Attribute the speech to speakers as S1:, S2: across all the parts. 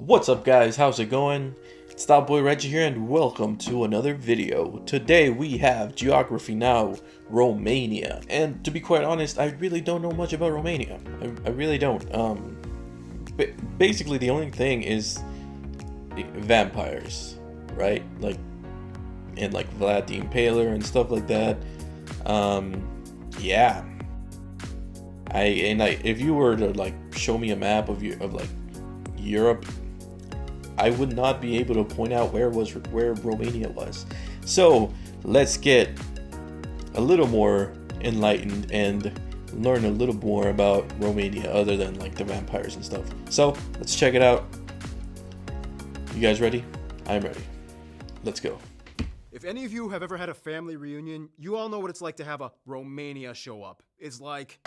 S1: What's up guys, how's it going? It's Boy Reggie here and welcome to another video. Today we have Geography Now, Romania. And to be quite honest, I really don't know much about Romania. I really don't. Basically the only thing is vampires, right? And Vlad the Impaler and stuff like that. Yeah. If you were to show me a map of Europe, I would not be able to point out where Romania was. So let's get a little more enlightened and learn a little more about Romania other than the vampires and stuff. So let's check it out. You guys ready? I'm ready. Let's go.
S2: If any of you have ever had a family reunion, you all know what it's like to have a Romania show up. It's like...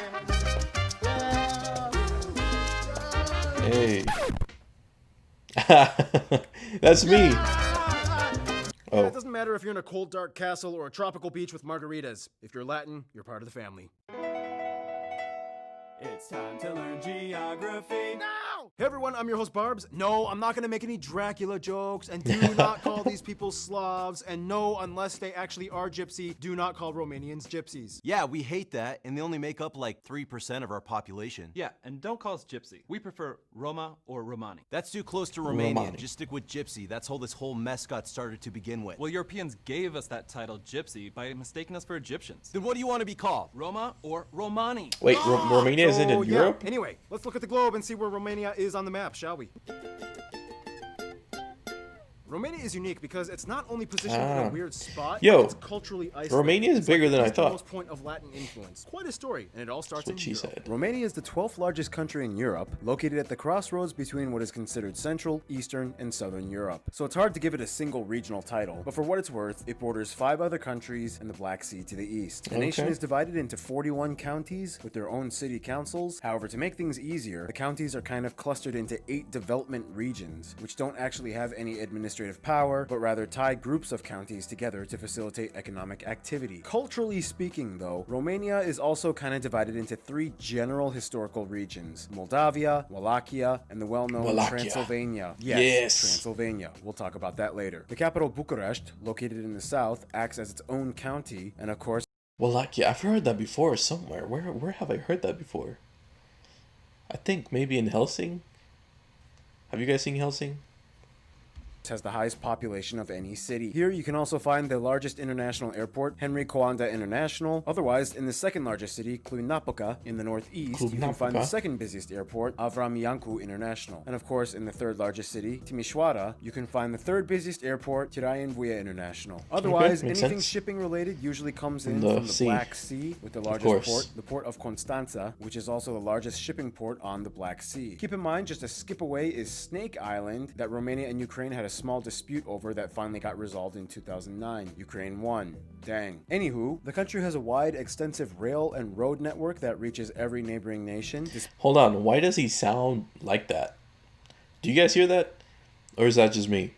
S1: Hey. That's me. Oh.
S2: It doesn't matter if you're in a cold, dark castle or a tropical beach with margaritas. If you're Latin, you're part of the family.
S3: It's time to learn geography now!
S2: Hey everyone, I'm your host Barbs. No, I'm not gonna make any Dracula jokes, and do not call these people Slavs, and no, unless they actually are gypsy, do not call Romanians gypsies.
S4: Yeah, we hate that, and they only make up 3% of our population.
S3: Yeah, and don't call us gypsy. We prefer Roma or Romani.
S4: That's too close to Romanian.
S1: Romani.
S4: Just stick with gypsy. That's how this whole mess got started to begin with.
S3: Well, Europeans gave us that title gypsy by mistaking us for Egyptians.
S4: Then what do you want to be called?
S3: Roma or Romani?
S1: Wait, Romania isn't in Europe?
S2: Anyway, let's look at the globe and see where Romania is on the map, shall we? Romania is unique because it's not only positioned in a weird spot,
S1: Yo,
S2: but it's culturally isolated.
S1: Romania is bigger than I thought.
S2: It's the point of Latin influence. Quite a story, and it all starts in
S1: That's what she
S2: Europe.
S1: said.
S5: Romania is the 12th largest country in Europe, located at the crossroads between what is considered Central, Eastern, and Southern Europe. So it's hard to give it a single regional title, but for what it's worth, it borders 5 other countries and the Black Sea to the east. The nation is divided into 41 counties with their own city councils. However, to make things easier, the counties are kind of clustered into 8 development regions, which don't actually have any administrative power, but rather tie groups of counties together to facilitate economic activity. Culturally speaking, though, Romania is also kind of divided into 3 general historical regions: Moldavia, Wallachia, and the well-known Transylvania. Yes, Transylvania. We'll talk about that later. The capital, Bucharest, located in the south, acts as its own county, and of course...
S1: Wallachia, I've heard that before somewhere. Where have I heard that before? I think maybe in Helsing. Have you guys seen Helsing?
S5: has the highest population of any city. Here you can also find the largest international airport, Henry Coanda International. Otherwise, in the second largest city, Cluj-Napoca, in the northeast, you can find the second busiest airport, Avram Iancu International. And of course, in the third largest city, Timișoara, you can find the third busiest airport, Tiraien Voie International. Otherwise, anything shipping related usually comes in from the Black Sea, with the largest port, the port of Constanța, which is also the largest shipping port on the Black Sea. Keep in mind, just a skip away is Snake Island, that Romania and Ukraine had a small dispute over that finally got resolved in 2009. Ukraine won. Dang. Anywho, the country has a wide, extensive rail and road network that reaches every neighboring nation.
S1: Hold on, why does he sound like that? Do you guys hear that? Or is that just me?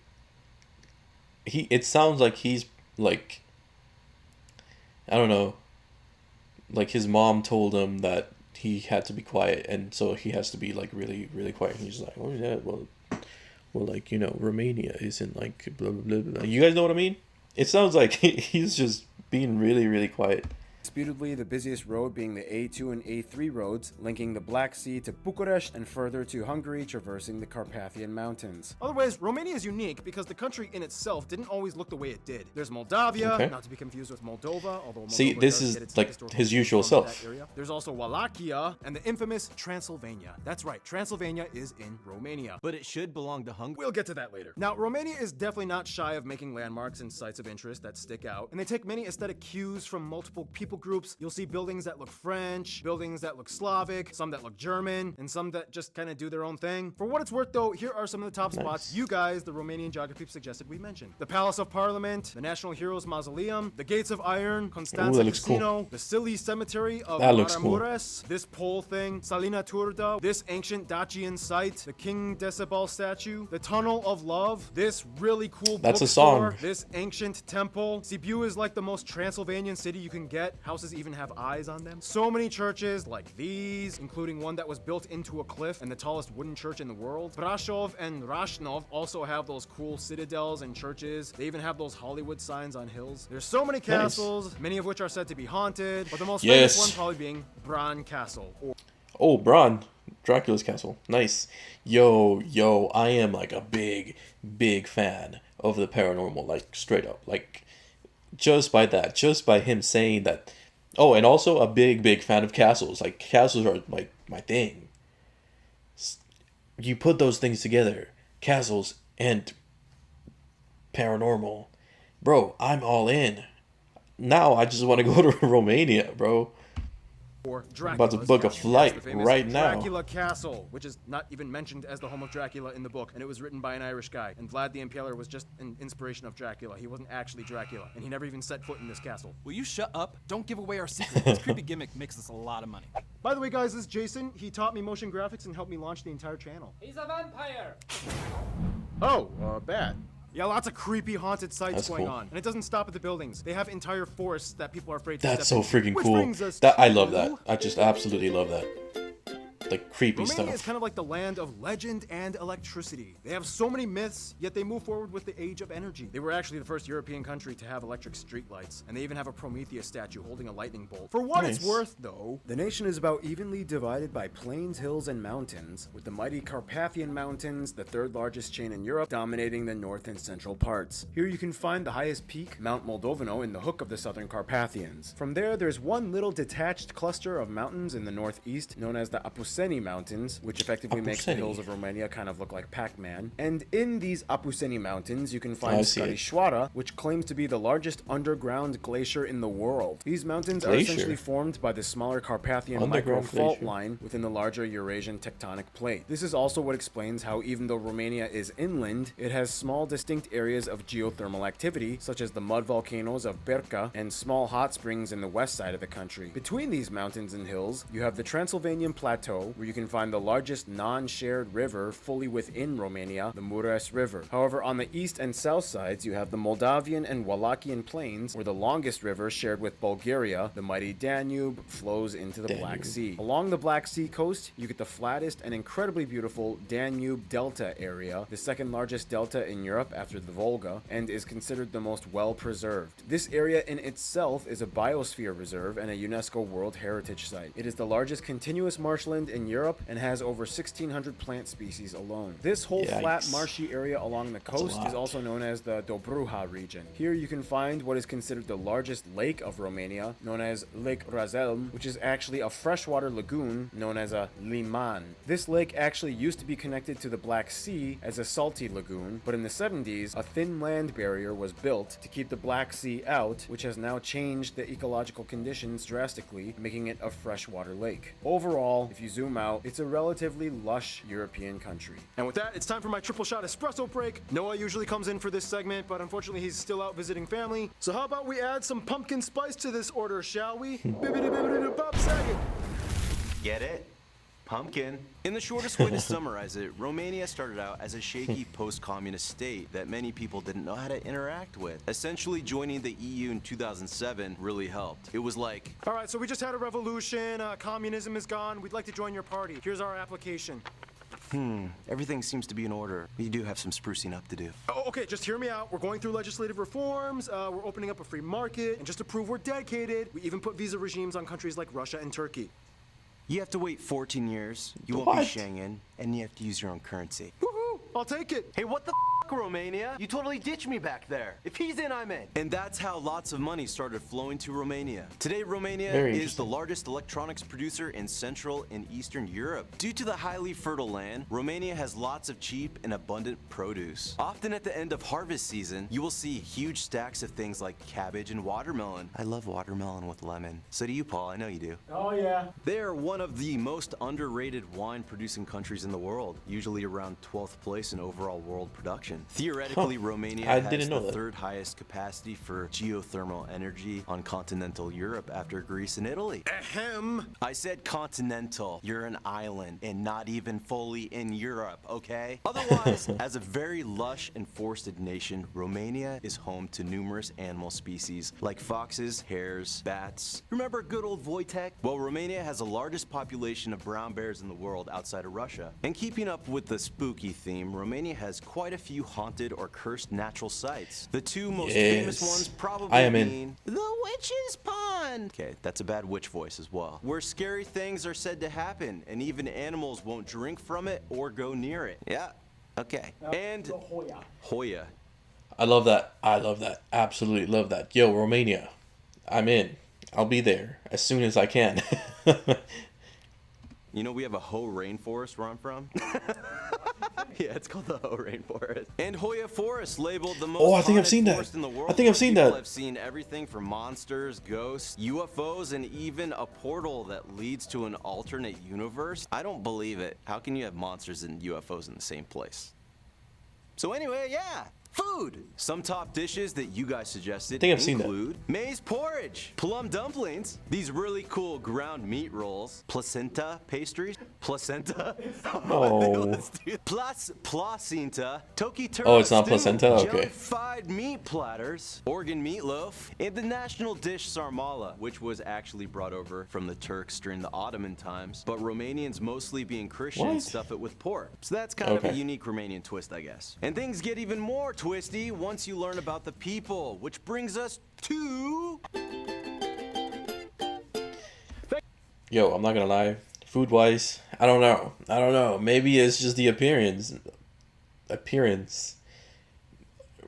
S1: It sounds like he's like, I don't know, like his mom told him that he had to be quiet, and so he has to be like really, really quiet. And he's like, oh yeah, well, like, you know, Romania isn't like blah, blah, blah, blah. You guys know what I mean? It sounds like he's just being really, really quiet.
S5: Disputedly, the busiest road being the A2 and A3 roads, linking the Black Sea to Bucharest and further to Hungary, traversing the Carpathian Mountains.
S2: Otherwise, Romania is unique because the country in itself didn't always look the way it did. There's Moldavia, not to be confused with Moldova, although Moldova
S1: this is like his usual self.
S2: There's also Wallachia and the infamous Transylvania. That's right, Transylvania is in Romania.
S4: But it should belong to Hungary.
S2: We'll get to that later. Now, Romania is definitely not shy of making landmarks and sites of interest that stick out, and they take many aesthetic cues from multiple people groups. You'll see buildings that look French, buildings that look Slavic, some that look German, and some that just kind of do their own thing. For what it's worth though, here are some of the top spots you guys, the Romanian geography, suggested we mention. The Palace of Parliament, the National Heroes Mausoleum, the Gates of Iron, Constanța Casino, the Silly Cemetery of Maramureș, this pole thing, Salina Turda, this ancient Dacian site, the King Decebal statue, the Tunnel of Love, this really cool bookstore, this ancient temple. Sibiu is like the most Transylvanian city you can get. houses even have eyes on them. So many churches like these, including one that was built into a cliff and the tallest wooden church in the world. Brasov and Rashnov also have those cool citadels and churches. They even have those Hollywood signs on hills. There's so many castles, many of which are said to be haunted, but the most famous one probably being Bran Castle.
S1: Oh, Bran. Dracula's castle. Nice. Yo, I am like a big fan of the paranormal, like straight up. Like just by him saying that. Oh, and also a big fan of castles. Like castles are like my thing. You put those things together, castles and paranormal. Bro, I'm all in. Now I just want to go to Romania, bro.
S2: Or
S1: I'm about to book a flight right now.
S2: Dracula Castle, which is not even mentioned as the home of Dracula in the book, and it was written by an Irish guy. And Vlad the Impaler was just an inspiration of Dracula. He wasn't actually Dracula, and he never even set foot in this castle.
S3: Will you shut up? Don't give away our secret. This creepy gimmick makes us a lot of money.
S2: By the way, guys, this is Jason. He taught me motion graphics and helped me launch the entire channel.
S6: He's a vampire.
S2: Oh, bad. Yeah, lots of creepy haunted sites
S1: That's
S2: going
S1: cool.
S2: on. And it doesn't stop at the buildings. They have entire forests that people are afraid to
S1: That's
S2: step
S1: so
S2: into.
S1: freaking
S2: Which
S1: cool.
S2: brings us
S1: That I
S2: to-
S1: love that. I just absolutely love that. Like creepy
S2: Romania
S1: stuff.
S2: is kind of like the land of legend and electricity. They have so many myths, yet they move forward with the age of energy. They were actually the first European country to have electric streetlights, and they even have a Prometheus statue holding a lightning bolt. For what it's
S1: Nice.
S2: worth, though,
S5: The nation is about evenly divided by plains, hills, and mountains, with the mighty Carpathian Mountains, the third largest chain in Europe, dominating the north and central parts. Here you can find the highest peak, Mount Moldovano, in the hook of the southern Carpathians. From there, there's one little detached cluster of mountains in the northeast, known as the Apuseni Mountains, which effectively makes the
S1: Apuseni.
S5: hills of Romania kind of look like Pac-Man. And in these Apuseni Mountains, you can
S1: I
S5: find
S1: see it.
S5: Skarișoara, which claims to be the largest underground glacier in the world. These mountains are
S1: Glacier?
S5: essentially formed by the smaller Carpathian
S1: Underground
S5: microfault
S1: glacier.
S5: line within the larger Eurasian tectonic plate. This is also what explains how, even though Romania is inland, it has small distinct areas of geothermal activity, such as the mud volcanoes of Berca and small hot springs in the west side of the country. Between these mountains and hills, you have the Transylvanian Plateau, where you can find the largest non-shared river fully within Romania, the Mureș River. However, on the east and south sides, you have the Moldavian and Wallachian plains, where the longest river, shared with Bulgaria, the mighty Danube, flows into the Black Sea. Along the Black Sea coast, you get the flattest and incredibly beautiful Danube Delta area, the second largest delta in Europe after the Volga, and is considered the most well-preserved. This area in itself is a biosphere reserve and a UNESCO World Heritage Site. It is the largest continuous marshland in Europe and has over 1,600 plant species alone. This whole flat,
S1: Yikes.
S5: marshy area along the
S1: a
S5: coast is
S1: lot.
S5: also known as the Dobruja region. Here you can find what is considered the largest lake of Romania, known as Lake Razelm, which is actually a freshwater lagoon known as a liman. This lake actually used to be connected to the Black Sea as a salty lagoon, but in the 70s, a thin land barrier was built to keep the Black Sea out, which has now changed the ecological conditions drastically, making it a freshwater lake. Overall, if you zoom out, it's a relatively lush European country.
S2: And with that, it's time for my triple shot espresso break. Noah usually comes in for this segment, but unfortunately he's still out visiting family. So how about we add some pumpkin spice to this order, shall we? Bibbidi-bibbidi-bop Saget.
S4: Get it? Pumpkin. In the shortest way to summarize it, Romania started out as a shaky post-communist state that many people didn't know how to interact with. Essentially, joining the EU in 2007 really helped. It was like,
S2: All right, so we just had a revolution. Communism is gone. We'd like to join your party. Here's our application.
S4: everything seems to be in order. We do have some sprucing up to do.
S2: Oh, okay, just hear me out. We're going through legislative reforms. We're opening up a free market. And just to prove we're dedicated, we even put visa regimes on countries like Russia and Turkey.
S4: You have to wait 14 years, you won't
S1: What?
S4: be Schengen, and you have to use your own currency.
S2: Woohoo! I'll take it.
S7: Hey, what the f, Romania? You totally ditched me back there. If he's in, I'm in.
S4: And that's how lots of money started flowing to Romania. Today, Romania
S1: Very
S4: is the
S1: interesting.
S4: largest electronics producer in Central and Eastern Europe. Due to the highly fertile land, Romania has lots of cheap and abundant produce. Often at the end of harvest season, you will see huge stacks of things like cabbage and watermelon. I love watermelon with lemon. So do you, Paul. I know you do.
S2: Oh, yeah.
S4: They are one of the most underrated wine producing countries in the world, usually around 12th place in overall world production. region. Theoretically, Romania
S1: I
S4: has
S1: didn't know
S4: the
S1: that.
S4: third highest capacity for geothermal energy on continental Europe after Greece and Italy.
S2: Ahem.
S4: I said continental. You're an island and not even fully in Europe, okay? Otherwise, as a very lush and forested nation, Romania is home to numerous animal species like foxes, hares, bats. Remember good old Wojtek? Well, Romania has the largest population of brown bears in the world outside of Russia. And keeping up with the spooky theme, Romania has quite a few haunted or cursed natural sites. The two most famous
S1: Yes.
S4: ones probably
S1: I am in.
S4: being the Witch's Pond. Okay, that's a bad witch voice as well. Where scary things are said to happen, and even animals won't drink from it or go near it. Yeah, okay. And Hoya.
S1: I love that. I love that. Absolutely love that. Yo, Romania. I'm in. I'll be there as soon as I can.
S4: You know we have a Ho rainforest where I'm from? Yeah, it's called the Ho rainforest. And Hoya Forest, labeled the most
S1: Oh, I think I've
S4: haunted
S1: seen that.
S4: forest in the world.
S1: I think I've seen
S4: People
S1: that.
S4: have seen everything from monsters, ghosts, UFOs, and even a portal that leads to an alternate universe. I don't believe it. How can you have monsters and UFOs in the same place? So anyway, yeah. Food! Some top dishes that you guys suggested
S1: I think I've seen that.
S4: include maize porridge, plum dumplings, these really cool ground meat rolls, placenta pastries, placenta,
S1: Oh.
S4: placenta, toki turtle
S1: Oh, it's not
S4: stew,
S1: placenta? Okay.
S4: jellified meat platters, organ meatloaf, and the national dish sarmala, which was actually brought over from the Turks during the Ottoman times, but Romanians, mostly being Christian,
S1: What?
S4: stuff it with pork. So that's kind of a
S1: Okay.
S4: unique Romanian twist, I guess. And things get even more twisty once you learn about the people, which brings us to...
S1: Yo, I'm not gonna lie. Food wise, I don't know. I don't know. Maybe it's just the appearance.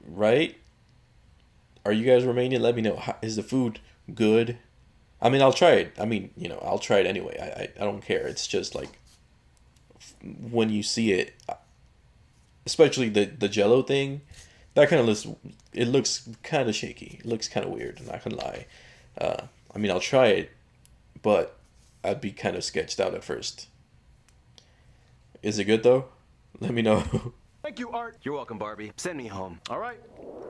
S1: Right? Are you guys Romanian? Let me know. Is the food good? I mean, I'll try it. I mean, I'll try it anyway. I don't care. It's just like when you see it, especially the Jello thing, that kind of looks kind of shaky. It looks kind of weird. I'm not gonna lie. I mean, I'll try it, but I'd be kind of sketched out at first. Is it good though? Let me know.
S2: Thank you, Art.
S4: You're welcome, Barbie. Send me home.
S2: All right.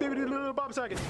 S2: Bob second.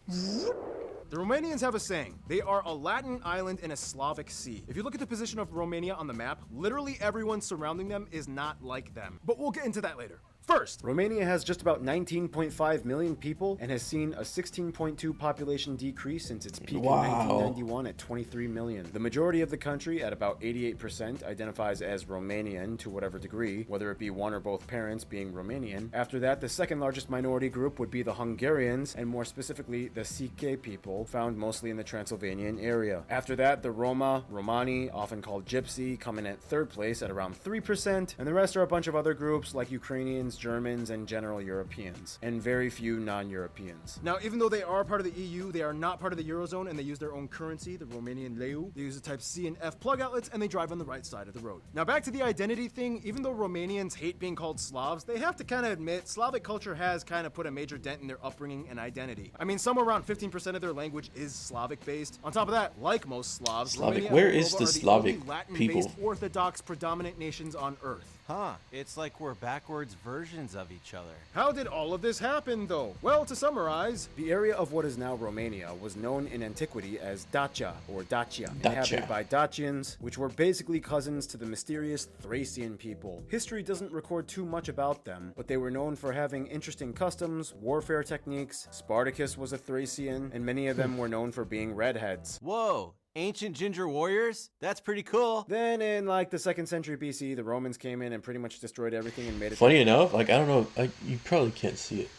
S2: The Romanians have a saying. They are a Latin island in a Slavic sea. If you look at the position of Romania on the map, literally everyone surrounding them is not like them. But we'll get into that later. First,
S5: Romania has just about 19.5 million people and has seen a 16.2 population decrease since its peak
S1: Wow.
S5: in 1991 at 23 million. The majority of the country, at about 88%, identifies as Romanian to whatever degree, whether it be one or both parents being Romanian. After that, the second largest minority group would be the Hungarians, and more specifically, the Sike people, found mostly in the Transylvanian area. After that, the Roma, Romani, often called Gypsy, come in at third place at around 3%, and the rest are a bunch of other groups like Ukrainians, Germans, and general Europeans, and very few non-Europeans.
S2: now even though they are part of the EU, they are not part of the Eurozone and they use their own currency, the Romanian leu. They use the type C and F plug outlets and they drive on the right side of the road. Now back to the identity thing, even though Romanians hate being called Slavs, they have to kind of admit Slavic culture has kind of put a major dent in their upbringing and identity. I mean, somewhere around 15% of their language is Slavic based. On top of that, like most Slavs,
S1: Slavic.
S2: Romania
S1: Where
S2: and
S1: is
S2: Moldova
S1: the
S2: are
S1: Slavic
S2: only Latin-based
S1: people?
S2: Orthodox predominant nations on Earth.
S3: Huh, it's like we're backwards versions of each other.
S2: How did all of this happen, though? Well, to summarize,
S5: The area of what is now Romania was known in antiquity as Dacia or Dacia,
S1: Dacia.
S5: inhabited by Dacians, which were basically cousins to the mysterious Thracian people. History doesn't record too much about them, but they were known for having interesting customs, warfare techniques. Spartacus was a Thracian, and many of them were known for being redheads.
S3: Whoa, ancient ginger warriors? That's pretty cool.
S5: Then in like the 2nd century BC, the Romans came in and pretty much destroyed everything and made it.
S1: Funny enough, like I don't know, you probably can't see it.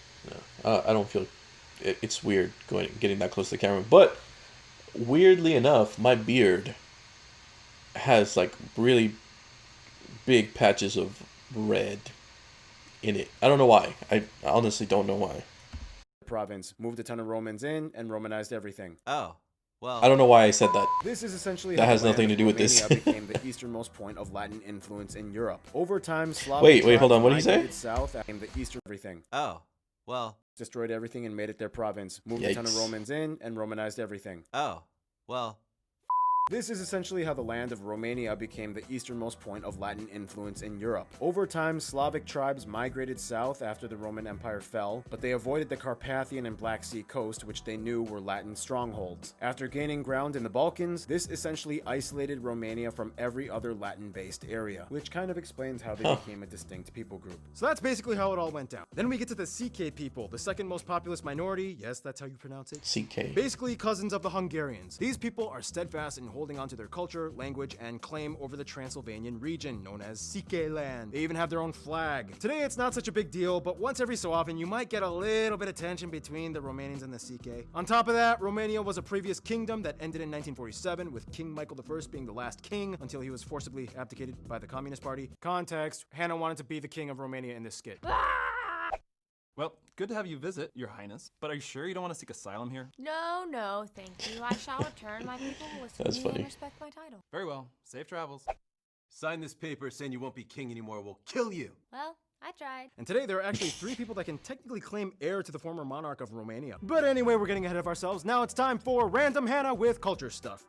S1: No, I don't feel. It's weird getting that close to the camera, but weirdly enough, my beard has like really big patches of red in it. I don't know why. I honestly don't know why.
S5: Province, moved a ton of Romans in and Romanized everything.
S3: Oh, well.
S1: I don't know why I said that.
S5: This is essentially
S1: That
S5: how
S1: has
S5: the land
S1: nothing to
S5: of
S1: do with this.
S5: Romania became the easternmost point of Latin influence in Europe. Over time, Slavic
S1: Wait, hold on, what did you say?
S5: migrated south and became the eastern everything.
S3: Oh, well.
S5: Destroyed everything and made it their province. Moved a ton of
S1: Yikes.
S5: Romans in and Romanized everything.
S3: Oh, well.
S5: This is essentially how the land of Romania became the easternmost point of Latin influence in Europe. Over time, Slavic tribes migrated south after the Roman Empire fell, but they avoided the Carpathian and Black Sea coast, which they knew were Latin strongholds. After gaining ground in the Balkans, this essentially isolated Romania from every other Latin-based area, which kind of explains how they became a distinct people group.
S2: So that's basically how it all went down. Then we get to the CK people, the second most populous minority. Yes, that's how you pronounce it.
S1: CK.
S2: Basically cousins of the Hungarians. These people are steadfast in holding on to their culture, language, and claim over the Transylvanian region, known as CK land. They even have their own flag. Today it's not such a big deal, but once every so often you might get a little bit of tension between the Romanians and the CK. On top of that, Romania was a previous kingdom that ended in 1947, with King Michael I being the last king until he was forcibly abdicated by the Communist Party. Context, Hannah wanted to be the king of Romania in this skit.
S3: Well, good to have you visit, Your Highness. But are you sure you don't want to seek asylum here?
S6: No, thank you. I shall return. My people will listen
S1: That's
S6: to me
S1: funny.
S6: and respect my title.
S3: Very well. Safe travels.
S7: Sign this paper saying you won't be king anymore. We'll kill you.
S6: Well, I tried.
S2: And today there are actually 3 people that can technically claim heir to the former monarch of Romania. But anyway, we're getting ahead of ourselves. Now it's time for Random Hannah with culture stuff.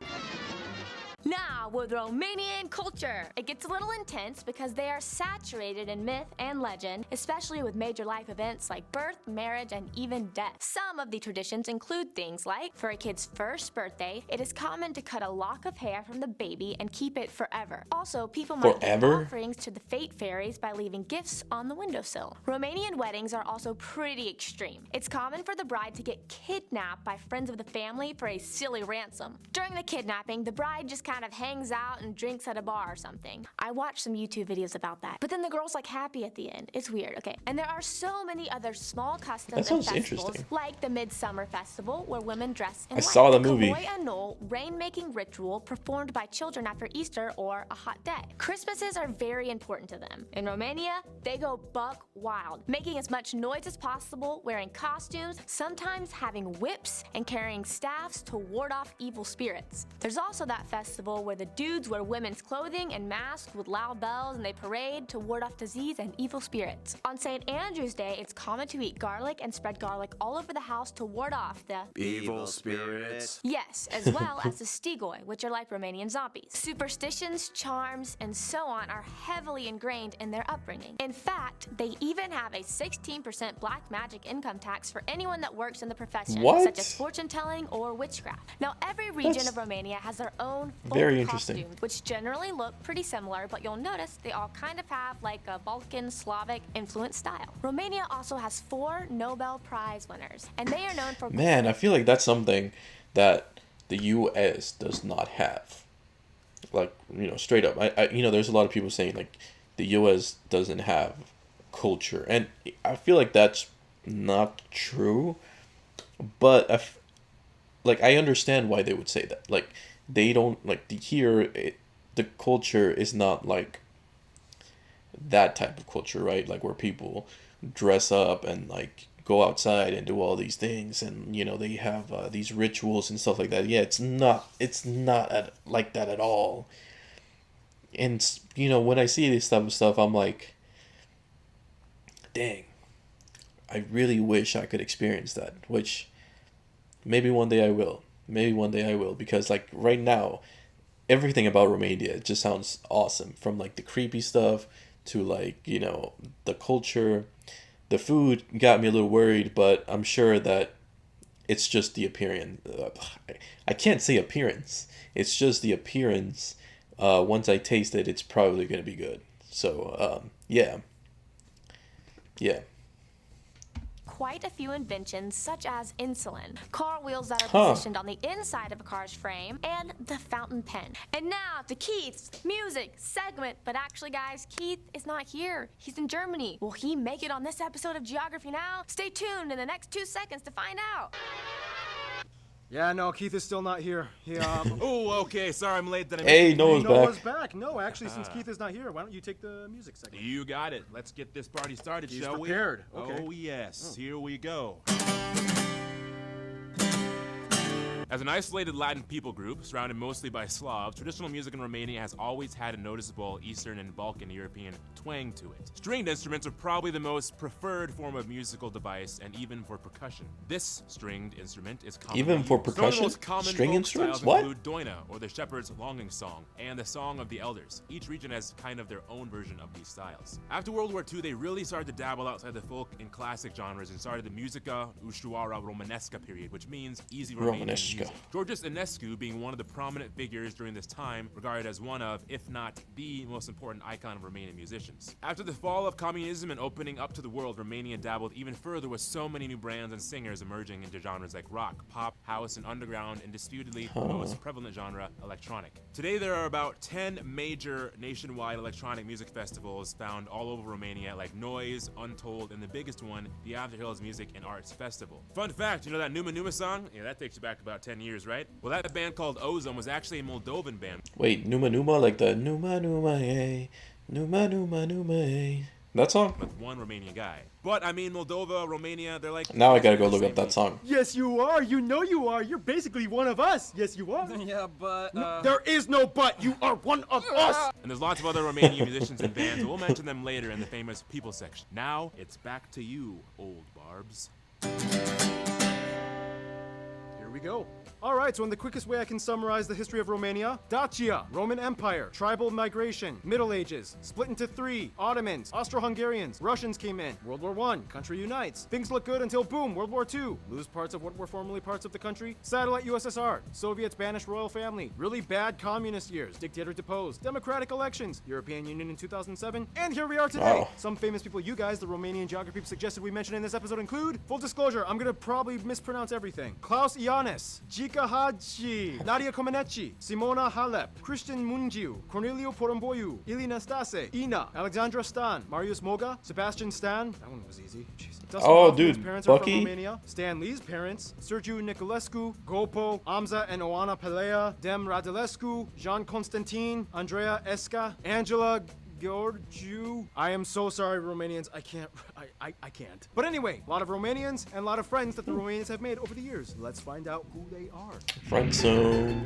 S6: Now with Romanian culture. It gets a little intense because they are saturated in myth and legend, especially with major life events like birth, marriage, and even death. Some of the traditions include things like, for a kid's first birthday, it is common to cut a lock of hair from the baby and keep it forever. Also, people might give
S1: Forever?
S6: offerings to the fate fairies by leaving gifts on the windowsill. Romanian weddings are also pretty extreme. It's common for the bride to get kidnapped by friends of the family for a silly ransom. During the kidnapping, the bride just kind of hangs out and drinks at a bar or something. I watched some YouTube videos about that. But then the girl's like happy at the end. It's weird, okay? And there are so many other small customs
S1: That
S6: and
S1: sounds
S6: festivals,
S1: interesting.
S6: like the Midsummer Festival, where women dress in
S1: I
S6: white.
S1: saw the movie.
S6: Kamoi Anul, rain-making ritual performed by children after Easter or a hot day. Christmases are very important to them. In Romania, they go buck wild, making as much noise as possible, wearing costumes, sometimes having whips, and carrying staffs to ward off evil spirits. There's also that festival where the dudes wear women's clothing and masks with loud bells, and they parade to ward off disease and evil spirits. On St. Andrew's Day, it's common to eat garlic and spread garlic all over the house to ward off the
S7: Evil spirits.
S6: yes, as well as the stigoi, which are like Romanian zombies. Superstitions, charms, and so on are heavily ingrained in their upbringing. In fact, they even have a 16% black magic income tax for anyone that works in the profession,
S1: What?
S6: such as fortune telling or witchcraft. Now, every region
S1: That's
S6: of Romania has their own
S1: very
S6: folk
S1: interesting.
S6: costumes, which generally look pretty similar, but you'll notice they all kind of have like a Balkan Slavic influence style. Romania also has 4 Nobel Prize winners, and they are known for
S1: Man, I feel like that's something that the U.S. does not have. Like, straight up. There's a lot of people saying, like, the U.S. doesn't have culture. And I feel like that's not true. But, I understand why they would say that. Like, they don't, like, the culture is not, like, that type of culture, right? Like, where people dress up and, like, go outside and do all these things, and they have these rituals and stuff like that. Yeah, it's not like that at all. And when I see this type of stuff, I'm like, dang, I really wish I could experience that, which maybe one day I will. Because like right now, everything about Romania just sounds awesome, from like the creepy stuff to like the culture. The food got me a little worried, but I'm sure that it's just the appearance. I can't say appearance. It's just the appearance. Once I taste it, it's probably going to be good. So, yeah.
S6: quite a few inventions, such as insulin, car wheels that are positioned on the inside of a car's frame, and the fountain pen. And now to Keith's music segment. But actually, guys, Keith is not here. He's in Germany. Will he make it on this episode of Geography Now? Stay tuned in the next 2 seconds to find out.
S2: Yeah, no, Keith is still not here. He,
S8: Oh, okay. Sorry I'm late. That I
S1: Hey,
S8: missed
S1: Noah's
S2: Noah's
S1: back.
S2: back. No, actually, since Keith is not here, why don't you take the music segment?
S8: You got it. Let's get this party started,
S2: He's
S8: shall
S2: prepared.
S8: we?
S2: Okay.
S8: Oh, yes. Here we go. As an isolated Latin people group, surrounded mostly by Slavs, traditional music in Romania has always had a noticeable Eastern and Balkan European twang to it. Stringed instruments are probably the most preferred form of musical device, and even for percussion. This stringed instrument is commonly
S1: Even for
S8: used. Some of the
S1: percussion?
S8: most common
S1: String
S8: folk
S1: instruments?
S8: styles
S1: What?
S8: include Doina, or the Shepherd's Longing Song, and the Song of the Elders. Each region has kind of their own version of these styles. After World War II, they really started to dabble outside the folk and classic genres and started the Musica Ușoară Romanesca period, which means easy Romanian
S1: Romanesca.
S8: music. Georges Enescu being one of the prominent figures during this time, regarded as one of, if not the most important icon of Romanian musicians. After the fall of communism and opening up to the world, Romania dabbled even further with so many new brands and singers emerging into genres like rock, pop, house, and underground, and disputedly the most prevalent genre, electronic. Today there are about 10 major nationwide electronic music festivals found all over Romania, like Noise, Untold, and the biggest one, the After Hills Music and Arts Festival. Fun fact, you know that Numa Numa song? Yeah, that takes you back about 10 years, right? Well, that band called Ozone was actually a Moldovan band.
S1: Wait, Numa Numa, like the Numa Numa, eh? Numa Numa Numa, eh? That song?
S8: With one Romanian guy. But, I mean, Moldova, Romania, they're like...
S1: Now I gotta go
S8: the
S1: look
S8: same
S1: up that
S8: people.
S1: song.
S2: Yes, you are. You know you are. You're basically one of us. Yes, you are.
S3: Yeah, but,
S2: There is no but. You are one of us.
S8: And there's lots of other Romanian musicians and bands, we'll mention them later in the famous people section. Now, it's back to you, old barbs.
S2: Here we go. All right, so in the quickest way I can summarize the history of Romania: Dacia, Roman Empire, tribal migration, Middle Ages, split into three, Ottomans, Austro-Hungarians, Russians came in, World War I, country unites. Things look good until boom, World War II. Lose parts of what were formerly parts of the country. Satellite USSR, Soviets banish royal family, really bad communist years, dictator deposed, democratic elections, European Union in 2007, and here we are today.
S1: Wow.
S2: Some famous people you guys, the Romanian geography suggested we mention in this episode include, full disclosure, I'm gonna probably mispronounce everything: Klaus Ioannis, Gica Hagi, Nadia Comeneci, Simona Halep, Christian Mungiu, Corneliu Porumboiu, Ilina Stase, Ina, Alexandra Stan, Marius Moga, Sebastian Stan. That one was easy. Jeez. Dustin
S1: Oh,
S2: Hoffman's
S1: dude,
S2: parents are
S1: Bucky.
S2: from Romania. Stan Lee's parents, Sergiu Niculescu, Gopo, Amza and Oana Pelea, Dem Radulescu, Jean Constantin, Andreea Esca, Angela Georgiou. I am so sorry, Romanians. I can't. I can't. But anyway, a lot of Romanians and a lot of friends that the Romanians have made over the years. Let's find out who they are.
S1: Friend zone.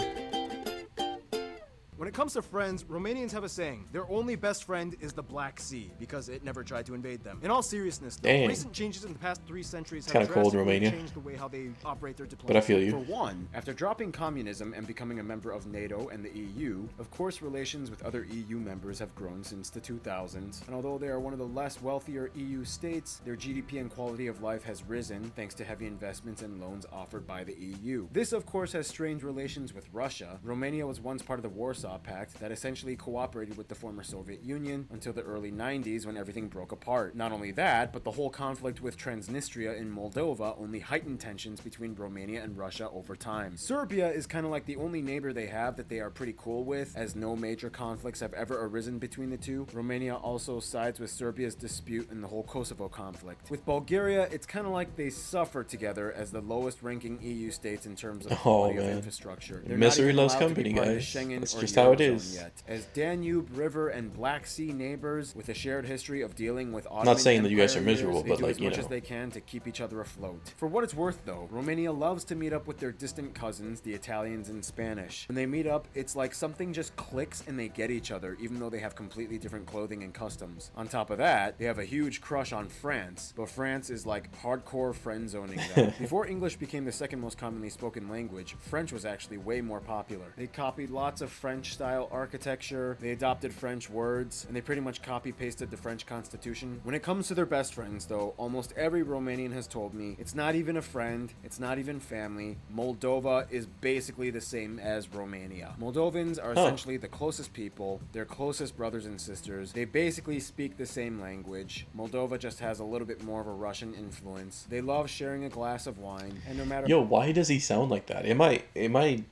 S2: When it comes to friends, Romanians have a saying: their only best friend is the Black Sea, because it never tried to invade them. In all seriousness, though,
S1: Dang.
S2: recent changes in the past 3 centuries have
S1: kinda cold,
S2: drastically
S1: Romania.
S2: changed the way how they operate their diplomacy.
S1: But I feel
S5: For
S1: you.
S5: one, after dropping communism and becoming a member of NATO and the EU, of course relations with other EU members have grown since the 2000s, and although they are one of the less wealthier EU states, their GDP and quality of life has risen thanks to heavy investments and loans offered by the EU. This of course has strained relations with Russia. Romania was once part of the Warsaw Pact that essentially cooperated with the former Soviet Union until the early 90s when everything broke apart. Not only that, but the whole conflict with Transnistria in Moldova only heightened tensions between Romania and Russia over time. Serbia is kind of like the only neighbor they have that they are pretty cool with, as no major conflicts have ever arisen between the two. Romania also sides with Serbia's dispute in the whole Kosovo conflict. With Bulgaria, it's kind of like they suffer together as the lowest ranking EU states in terms of quality of
S1: man.
S5: infrastructure. They're
S1: Misery
S5: not even
S1: loves
S5: allowed to be
S1: company,
S5: part of
S1: guys.
S5: Schengen
S1: That's
S5: or
S1: just how it
S5: Eurozone
S1: is.
S5: Yet. As Danube River and Black Sea neighbors with a shared history of dealing with Ottoman
S1: Not saying that you guys are
S5: Empire
S1: miserable,
S5: leaders,
S1: but,
S5: they do
S1: like,
S5: as
S1: you
S5: much
S1: know.
S5: as they can to keep each other afloat. For what it's worth, though, Romania loves to meet up with their distant cousins, the Italians and Spanish. When they meet up, it's like something just clicks and they get each other, even though they have completely different clothing and customs. On top of that, they have a huge crush on France, but France is like hardcore friend zoning them. Before English became the second most commonly spoken language, French was actually way more popular. They copied lots of French-style architecture, they adopted French words, and they pretty much copy-pasted the French Constitution. When it comes to their best friends, though, almost every Romanian has told me it's not even a friend, it's not even family. Moldova is basically the same as Romania. Moldovans are essentially the closest people, their closest brothers and sisters. They basically speak the same language. Moldova just has a little bit more of a Russian influence. They love sharing a glass of wine, and no matter
S1: Yo, why does he sound like that? Am I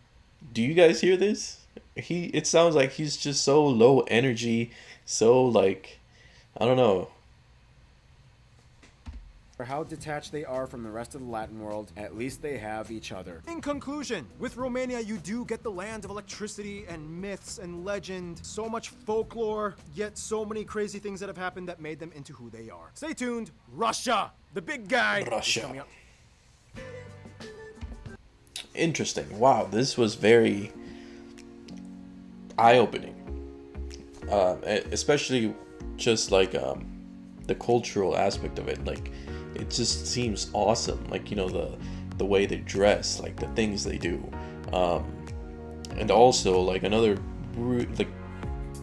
S1: do you guys hear this? It sounds like he's just so low energy, so like, I don't know.
S5: how detached they are from the rest of the Latin world, at least they have each other.
S2: In conclusion, with Romania, you do get the land of electricity and myths and legend, so much folklore, yet so many crazy things that have happened that made them into who they are. Stay tuned. Russia, the big guy, is
S1: Russia.
S2: coming up.
S1: interesting. Wow, this was very eye-opening. Especially just like the cultural aspect of it. Like, it just seems awesome. Like, you know, the way they dress, like the things they do, and also like another like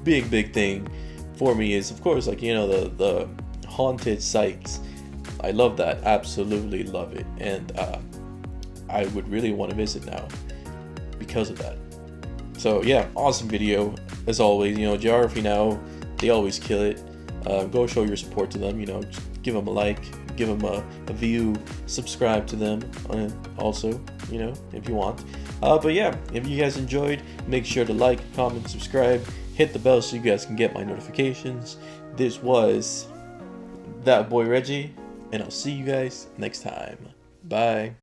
S1: big thing for me is, of course, like, you know, the haunted sites. I love that, absolutely love it, and I would really want to visit now because of that. So yeah, awesome video as always. You know, Geography Now, they always kill it. Go show your support to them. You know, just give them a like, give them a view, subscribe to them also, you know, if you want. But yeah, if you guys enjoyed, make sure to like, comment, subscribe, hit the bell so you guys can get my notifications. This was that boy Reggie, and I'll see you guys next time. Bye.